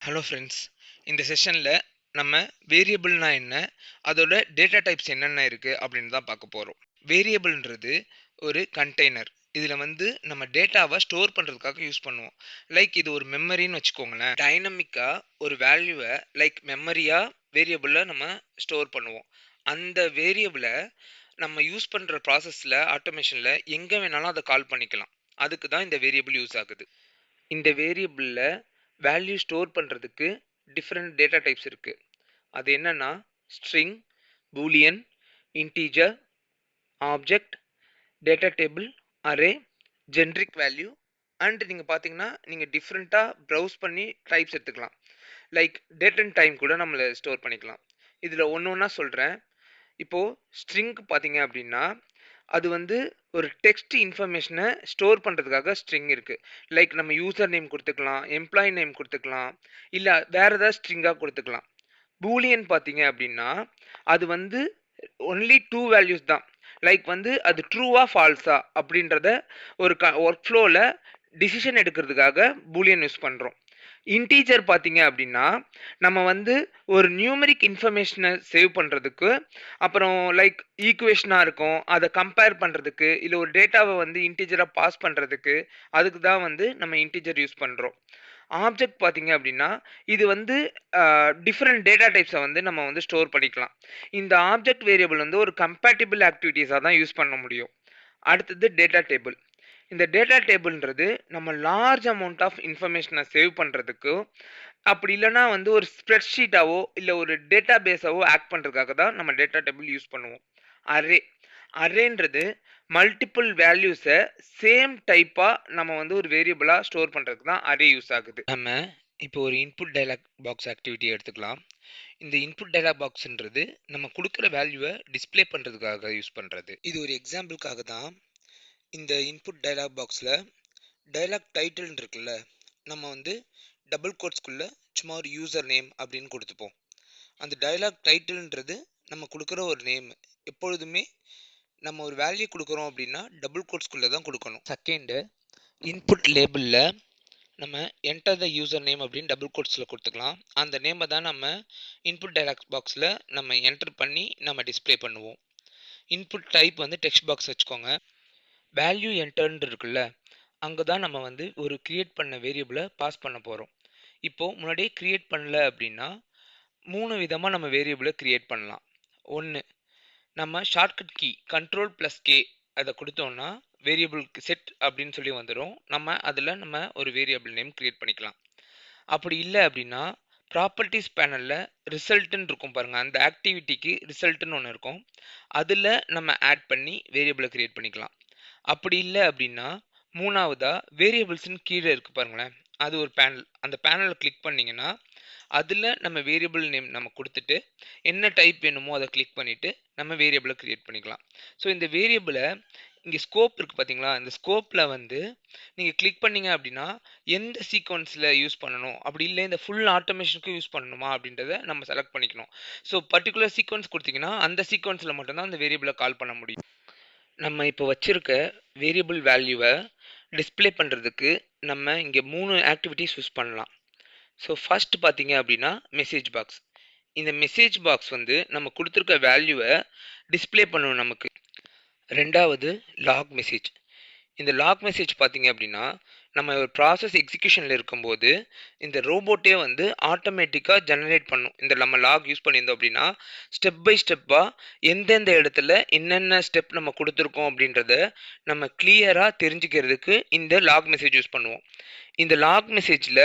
Hello friends, இந்த செஷனில் நம்ம வேரியபிள்னா என்ன, அதோட டேட்டா டைப்ஸ் என்னென்ன இருக்குது அப்படின்னு தான் பார்க்க போகிறோம். வேரியபிள்ன்றது ஒரு கண்டெய்னர். இதில் நம்ம டேட்டாவை ஸ்டோர் பண்ணுறதுக்காக யூஸ் பண்ணுவோம். லைக் இது ஒரு மெமரின்னு வச்சுக்கோங்களேன். டைனமிக்காக ஒரு வேல்யூவை லைக் மெமரியாக வேரியபிளில் நம்ம ஸ்டோர் பண்ணுவோம். அந்த வேரியபிளை நம்ம யூஸ் பண்ணுற ப்ராசஸில் ஆட்டோமேஷனில் எங்கே வேணாலும் அதை கால் பண்ணிக்கலாம். அதுக்கு தான் இந்த வேரியபிள் யூஸ் ஆகுது. இந்த வேரியபிளில் வேல்யூ ஸ்டோர் பண்ணுறதுக்கு டிஃப்ரெண்ட் டேட்டா டைப்ஸ் இருக்குது. அது என்னன்னா string, Boolean, integer, object, data table, array, generic value and நீங்கள் பார்த்தீங்கன்னா நீங்கள் டிஃப்ரெண்ட்டாக ப்ரௌஸ் பண்ணி டைப்ஸ் எடுத்துக்கலாம். லைக் டேட் அண்ட் டைம் கூட நம்மளை ஸ்டோர் பண்ணிக்கலாம். இதில் ஒன்று ஒன்றா சொல்கிறேன். இப்போது ஸ்ட்ரிங்க்கு பார்த்தீங்க அப்படின்னா அது ஒரு டெக்ஸ்ட் இன்ஃபர்மேஷனை ஸ்டோர் பண்ணுறதுக்காக ஸ்ட்ரிங் இருக்குது. லைக் நம்ம யூசர் நேம் கொடுத்துக்கலாம், எம்ப்ளாயி நேம் கொடுத்துக்கலாம், இல்லை வேறு ஏதாவது ஸ்ட்ரிங்காக கொடுத்துக்கலாம். பூலியன் பார்த்தீங்க அப்படின்னா அது ஒன்லி டூ வேல்யூஸ் தான். லைக் அது ட்ரூவா ஃபால்ஸா அப்படின்றத ஒரு ஒர்க் ஃப்ளோவில் டிசிஷன் எடுக்கிறதுக்காக பூலியன் யூஸ் பண்ணுறோம். இன்டீஜர் பார்த்தீங்க அப்படின்னா நம்ம ஒரு நியூமரிக் இன்ஃபர்மேஷனை சேவ் பண்ணுறதுக்கு, அப்புறம் லைக் ஈக்குவேஷனாக இருக்கும் அதை கம்பேர் பண்ணுறதுக்கு, இல்லை ஒரு டேட்டாவை இன்டீஜராக பாஸ் பண்ணுறதுக்கு, அதுக்கு தான் நம்ம இன்டீஜர் யூஸ் பண்ணுறோம். ஆப்ஜெக்ட் பார்த்தீங்க அப்படின்னா இது டிஃப்ரெண்ட் டேட்டா டைப்ஸை நம்ம ஸ்டோர் பண்ணிக்கலாம். இந்த ஆப்ஜெக்ட் வேரியபிள் ஒரு கம்பேட்டிபிள் ஆக்டிவிட்டீஸாக தான் யூஸ் பண்ண முடியும். அடுத்தது டேட்டா டேபிள். இந்த டேட்டா டேபிள்ன்றது நம்ம லார்ஜ் அமௌண்ட் ஆஃப் இன்ஃபர்மேஷனை சேவ் பண்ணுறதுக்கு, அப்படி இல்லைனா ஒரு ஸ்ப்ரெட்ஷீட்டாவோ இல்லை ஒரு டேட்டா பேஸாவோ ஆக்ட் பண்ணுறதுக்காக தான் நம்ம டேட்டா டேபிள் யூஸ் பண்ணுவோம். அரே அரேன்றது மல்டிபிள் வேல்யூஸை சேம் டைப்பாக நம்ம ஒரு வேரியபிளாக ஸ்டோர் பண்ணுறதுக்கு தான் அரே யூஸ் ஆகுது. நம்ம இப்போ ஒரு இன்புட் டயலாக் பாக்ஸ் ஆக்டிவிட்டி எடுத்துக்கலாம். இந்த இன்புட் டயலாக் பாக்ஸ்ன்றது நம்ம கொடுக்குற வேல்யூவை டிஸ்பிளே பண்ணுறதுக்காக யூஸ் பண்ணுறது. இது ஒரு எக்ஸாம்பிளுக்காக தான் இந்த இன்புட் டயலாக் பாக்ஸில் டயலாக் டைட்டில் இருக்குல்ல, நம்ம டபுள் கோட்ஸ்குள்ளே சும்மா ஒரு யூசர் நேம் அப்படின்னு கொடுத்துப்போம். அந்த டயலாக் டைட்டில்ன்றது நம்ம கொடுக்குற ஒரு நேம். எப்பொழுதுமே நம்ம ஒரு வேல்யூ கொடுக்குறோம் அப்படின்னா டபுள் கோட்ஸ்குள்ளே தான் கொடுக்கணும். செகண்டு, இன்புட் லேபிளில் நம்ம என்டர் த யூசர் நேம் அப்படின்னு டபுள் கோட்ஸில் கொடுத்துக்கலாம். அந்த நேமை தான் நம்ம இன்புட் டயலாக் பாக்ஸில் நம்ம என்டர் பண்ணி நம்ம டிஸ்பிளே பண்ணுவோம். இன்புட் டைப் டெக்ஸ்ட் பாக்ஸ் வச்சுக்கோங்க. வேல்யூ என்டர்ன்னு இருக்குல்ல, அங்கே தான் நம்ம ஒரு க்ரியேட் பண்ண வேரியபிளை பாஸ் பண்ண போகிறோம். இப்போது முன்னாடியே க்ரியேட் பண்ணல அப்படின்னா 3 விதமாக நம்ம வேரியபிளை க்ரியேட் பண்ணலாம். ஒன்று, நம்ம ஷார்ட்கட் கீ Ctrl+K அதை கொடுத்தோன்னா வேரியபிளுக்கு செட் அப்படின்னு சொல்லி வந்துடும். நம்ம ஒரு வேரியபிள் நேம் க்ரியேட் பண்ணிக்கலாம். அப்படி இல்லை அப்படின்னா ப்ராப்பர்ட்டிஸ் பேனலில் ரிசல்ட்டுன்னு இருக்கும் பாருங்கள், அந்த ஆக்டிவிட்டிக்கு ரிசல்ட்டுன்னு ஒன்று இருக்கும். அதில் நம்ம ஆட் பண்ணி வேரியபிளை க்ரியேட் பண்ணிக்கலாம். அப்படி இல்லை அப்படின்னா மூணாவதா வேரியபிள்ஸ்ன்னு கீழே இருக்குது பாருங்களேன், அது ஒரு பேனல். அந்த பேனலை கிளிக் பண்ணிங்கன்னா அதில் நம்ம வேரியபிள் நேம் நம்ம கொடுத்துட்டு என்ன டைப் வேணுமோ அதை கிளிக் பண்ணிவிட்டு நம்ம வேரியபிளை க்ரியேட் பண்ணிக்கலாம். ஸோ இந்த வேரியபிளை இங்கே ஸ்கோப் இருக்குது பார்த்தீங்களா, இந்த ஸ்கோப்பில் நீங்கள் கிளிக் பண்ணீங்க அப்படின்னா எந்த சீக்வன்ஸில் யூஸ் பண்ணணும், அப்படி இல்லை இந்த ஃபுல் ஆட்டோமேஷனுக்கு யூஸ் பண்ணணுமா அப்படின்றத நம்ம செலக்ட் பண்ணிக்கணும். ஸோ பர்டிகுலர் சீக்வன்ஸ் கொடுத்தீங்கன்னா அந்த சீக்வன்ஸில் மட்டும்தான் அந்த வேரியபிளை கால் பண்ண முடியும். நம்ம இப்போ வச்சுருக்க வேரியபிள் வேல்யூவை டிஸ்பிளே பண்ணுறதுக்கு நம்ம இங்கே 3 ஆக்டிவிட்டீஸ் யூஸ் பண்ணலாம். ஸோ ஃபர்ஸ்ட் பார்த்தீங்க அப்படின்னா மெசேஜ் பாக்ஸ். இந்த மெசேஜ் பாக்ஸ் நம்ம கொடுத்துருக்க வேல்யூவை டிஸ்பிளே பண்ணணும் நமக்கு. ரெண்டாவது லாக் மெசேஜ். இந்த லாக் மெசேஜ் பார்த்தீங்க அப்படின்னா நம்ம ஒரு ப்ராசஸ் எக்ஸிக்யூஷனில் இருக்கும்போது இந்த ரோபோட்டே ஆட்டோமேட்டிக்காக ஜெனரேட் பண்ணும். இந்த நம்ம லாக் யூஸ் பண்ணியிருந்தோம் அப்படின்னா ஸ்டெப் பை ஸ்டெப்பாக எந்தெந்த இடத்துல என்னென்ன ஸ்டெப் நம்ம கொடுத்துருக்கோம் அப்படின்றத நம்ம கிளியராக தெரிஞ்சுக்கிறதுக்கு இந்த லாக் மெசேஜ் யூஸ் பண்ணுவோம். இந்த லாக் மெசேஜில்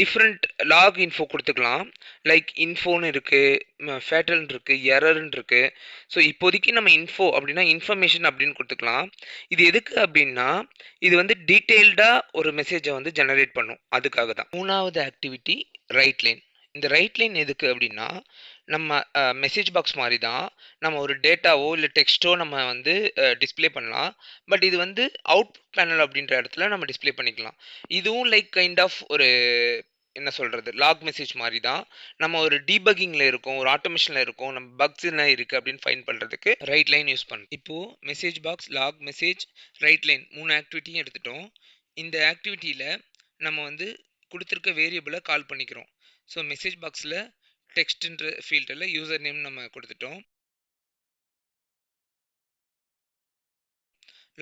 டிஃப்ரெண்ட் லாக் இன்ஃபோ கொடுத்துக்கலாம். லைக் இன்ஃபோன்னு இருக்குது, ஃபேட்டல்னு இருக்குது, எரர்ன்னு இருக்குது. ஸோ இப்போதைக்கு நம்ம இன்ஃபோ அப்படின்னா இன்ஃபர்மேஷன் அப்படின்னு கொடுத்துக்கலாம். இது எதுக்கு அப்படின்னா இது டீட்டெயில்டாக ஒரு மெசேஜை ஜெனரேட் பண்ணும், அதுக்காக தான். மூணாவது ஆக்டிவிட்டி ரைட் லைன். இந்த ரைட் லைன் எதுக்கு அப்படின்னா நம்ம மெசேஜ் பாக்ஸ் மாதிரி தான் நம்ம ஒரு டேட்டாவோ இல்லை டெக்ஸ்ட்டோ நம்ம டிஸ்பிளே பண்ணலாம். பட் இது அவுட் பேனல் அப்படின்ற இடத்துல நம்ம டிஸ்பிளே பண்ணிக்கலாம். இதுவும் லைக் கைண்ட் ஆஃப் ஒரு என்ன சொல்கிறது லாக் மெசேஜ் மாதிரி தான். நம்ம ஒரு டீபக்கிங்கில் இருக்கோம், ஒரு ஆட்டோமேஷனில் இருக்கோம், நம்ம பக்ஸ் என்ன இருக்குது அப்படின்னு ஃபைன் பண்ணுறதுக்கு ரைட் லைன் யூஸ் பண்ணுறோம். இப்போது message box, log message, right line 3 ஆக்டிவிட்டியும் எடுத்துட்டோம். இந்த ஆக்டிவிட்டியில் நம்ம கொடுத்துருக்க வேரியபிளை கால் பண்ணிக்கிறோம். ஸோ மெசேஜ் பாக்ஸில் டெக்ஸ்ட்ன்ற ஃபீல்டில் யூசர் நேம் நம்ம கொடுத்துட்டோம்.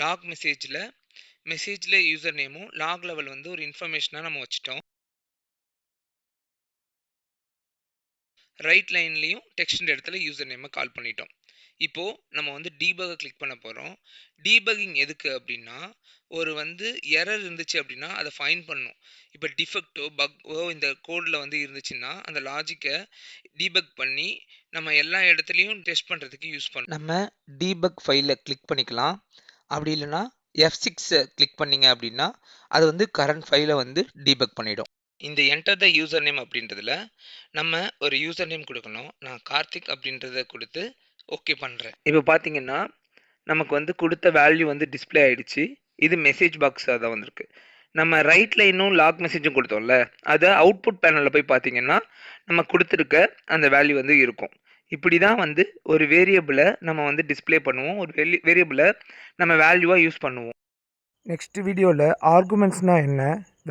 லாக் மெசேஜில் யூசர் நேமும் லாக் லெவல் வந்து ஒரு இன்ஃபர்மேஷனாக நம்ம வச்சுட்டோம். ரைட் லைன்லேயும் டெக்ஸ்ட்ன்ற இடத்துல யூசர் நேமை கால் பண்ணிட்டோம். இப்போது நம்ம வந்து டீபகை கிளிக் பண்ண போகிறோம். டீபகிங் எதுக்கு அப்படின்னா, ஒரு வந்து எரர் இருந்துச்சு அப்படின்னா அதை ஃபைண்ட் பண்ணும். இப்போ டிஃபெக்டோ பக்கோ இந்த கோடில் வந்து இருந்துச்சுன்னா அந்த லாஜிக்கை டீபக் பண்ணி நம்ம எல்லா இடத்துலையும் டெஸ்ட் பண்ணுறதுக்கு யூஸ் பண்ணோம். நம்ம டீபக் ஃபைலை கிளிக் பண்ணிக்கலாம். அப்படி இல்லைன்னா F6 கிளிக் பண்ணிங்க அப்படின்னா அது வந்து கரண்ட் ஃபைலை வந்து டீபக் பண்ணிடும். இந்த என்டர் த யூசர் நேம் அப்படின்றதுல நம்ம ஒரு யூசர் நேம் கொடுக்கணும். நான் கார்த்திக் அப்படின்றத கொடுத்து ஓகே பண்ணுறேன். இப்போ பார்த்தீங்கன்னா நமக்கு வந்து கொடுத்த வேல்யூ வந்து டிஸ்பிளே ஆகிடுச்சு. இது மெசேஜ் பாக்ஸ் தான் வந்திருக்கு. நம்ம ரைட் லைனும் லாக் மெசேஜும் கொடுத்தோம்ல, அதை அவுட்புட் பேனலில் போய் பார்த்தீங்கன்னா நம்ம கொடுத்துருக்க அந்த வேல்யூ வந்து இருக்கும். இப்படி தான் வந்து ஒரு வேரியபிளை நம்ம வந்து டிஸ்பிளே பண்ணுவோம். ஒரு வேரியபிளை நம்ம வேல்யூவாக யூஸ் பண்ணுவோம். நெக்ஸ்ட் வீடியோவில் ஆர்குமெண்ட்ஸ்னால் என்ன,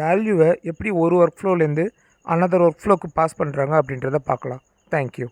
வேல்யூவை எப்படி ஒரு ஒர்க் ஃப்ளோலேருந்து அனதர் ஒர்க் ஃப்ளோக்கு பாஸ் பண்ணுறாங்க அப்படின்றத பார்க்கலாம். தேங்க்யூ.